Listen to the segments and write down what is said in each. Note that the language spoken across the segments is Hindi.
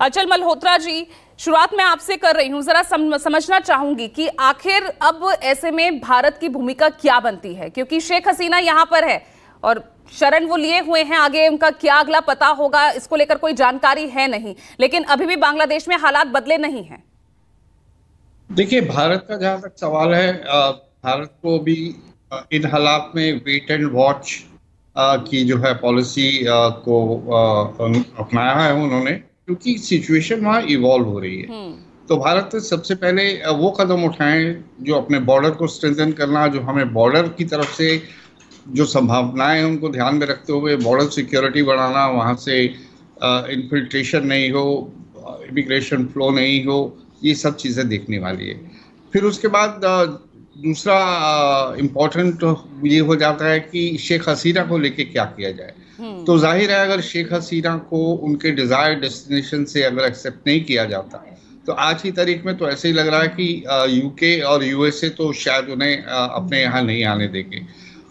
अचल मल्होत्रा जी, शुरुआत मैं आपसे कर रही हूं, जरा समझना चाहूंगी कि आखिर अब ऐसे में भारत की भूमिका क्या बनती है, क्योंकि शेख हसीना यहां पर है और शरण वो लिए हुए हैं, आगे उनका क्या अगला पता होगा इसको लेकर कोई जानकारी है नहीं, लेकिन अभी भी बांग्लादेश में हालात बदले नहीं हैं। देखिए, भारत का जहां तक सवाल है, भारत को भी इन हालात में वेट एंड वॉच की जो है पॉलिसी को अपनाया है उन्होंने, क्योंकि सिचुएशन वहाँ इवॉल्व हो रही है। तो भारत सबसे पहले वो कदम उठाएं जो अपने बॉर्डर को स्ट्रेंथन करना, जो हमें बॉर्डर की तरफ से जो संभावनाएं हैं उनको ध्यान में रखते हुए बॉर्डर सिक्योरिटी बढ़ाना, वहाँ से इन्फिल्ट्रेशन नहीं हो, इमिग्रेशन फ्लो नहीं हो, ये सब चीज़ें देखने वाली है। फिर उसके बाद दूसरा इम्पोर्टेंट ये हो जाता है कि शेख हसीना को लेके क्या किया जाए। तो जाहिर है, अगर शेख हसीना को उनके डिजायर डेस्टिनेशन से अगर एक्सेप्ट नहीं किया जाता, तो आज की तारीख में तो ऐसे ही लग रहा है कि यूके और यूएसए तो शायद उन्हें अपने यहाँ नहीं आने देंगे,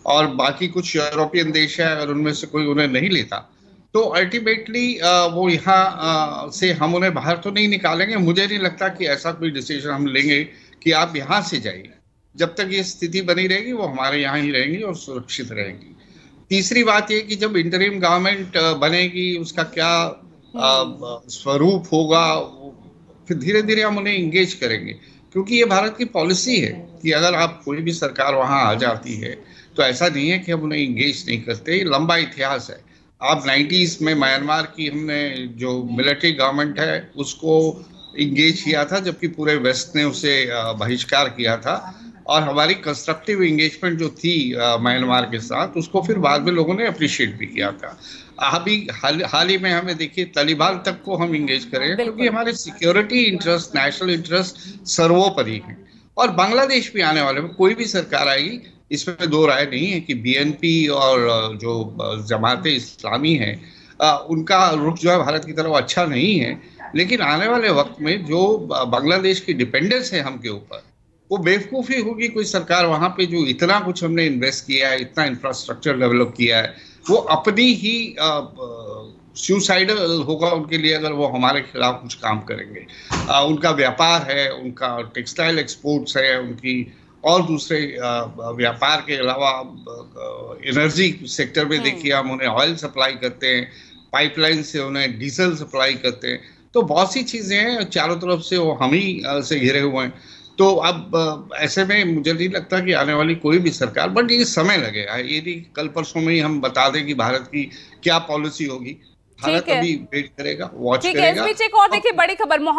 और बाकी कुछ यूरोपियन देश है, अगर उनमें से कोई उन्हें नहीं लेता तो अल्टीमेटली वो यहाँ से हम उन्हें बाहर तो नहीं निकालेंगे। मुझे नहीं लगता कि ऐसा कोई डिसीजन हम लेंगे कि आप यहाँ से जाइए। जब तक ये स्थिति बनी रहेगी वो हमारे यहाँ ही रहेंगी और सुरक्षित रहेंगी। तीसरी बात ये कि जब इंटरिम गवर्नमेंट बनेगी उसका क्या स्वरूप होगा, फिर धीरे धीरे हम उन्हें इंगेज करेंगे, क्योंकि ये भारत की पॉलिसी है कि अगर आप कोई भी सरकार वहाँ आ जाती है तो ऐसा नहीं है कि हम उन्हें इंगेज नहीं करते। ये लंबा इतिहास है। आप 90s में म्यांमार की हमने जो मिलिट्री गवर्नमेंट है उसको इंगेज किया था, जबकि पूरे वेस्ट ने उसे बहिष्कार किया था, और हमारी कंस्ट्रक्टिव इंगेजमेंट जो थी म्यांमार के साथ, उसको फिर बाद में लोगों ने अप्रिशिएट भी किया था। अभी हाल ही में हमें देखिए तालिबान तक को हम इंगेज करें, क्योंकि हमारे सिक्योरिटी इंटरेस्ट, नेशनल इंटरेस्ट सर्वोपरि हैं। और बांग्लादेश भी आने वाले में कोई भी सरकार आएगी, इसमें दो राय नहीं है कि बीएनपी और जो जमाते इस्लामी है उनका रुख जो है भारत की तरफ अच्छा नहीं है, लेकिन आने वाले वक्त में जो बांग्लादेश की डिपेंडेंस है हम के ऊपर, वो बेवकूफ़ी होगी। कोई सरकार वहाँ पे जो इतना कुछ हमने इन्वेस्ट किया है, इतना इंफ्रास्ट्रक्चर डेवलप किया है, वो अपनी ही सुसाइडल होगा उनके लिए अगर वो हमारे खिलाफ कुछ काम करेंगे। उनका व्यापार है, उनका टेक्सटाइल एक्सपोर्ट्स है, उनकी और दूसरे व्यापार के अलावा एनर्जी सेक्टर में देखिए, हम उन्हें ऑयल सप्लाई करते हैं, पाइपलाइन से उन्हें डीजल सप्लाई करते हैं, तो बहुत सी चीज़ें हैं चारों तरफ से, वो हम ही से घिरे हुए हैं। तो अब ऐसे में मुझे नहीं लगता कि आने वाली कोई भी सरकार, बट ये समय लगेगा, ये नहीं कल परसों में ही हम बता दें कि भारत की क्या पॉलिसी होगी। भारत अभी वेट करेगा, वॉच करेगा। एक और देखिए बड़ी खबर।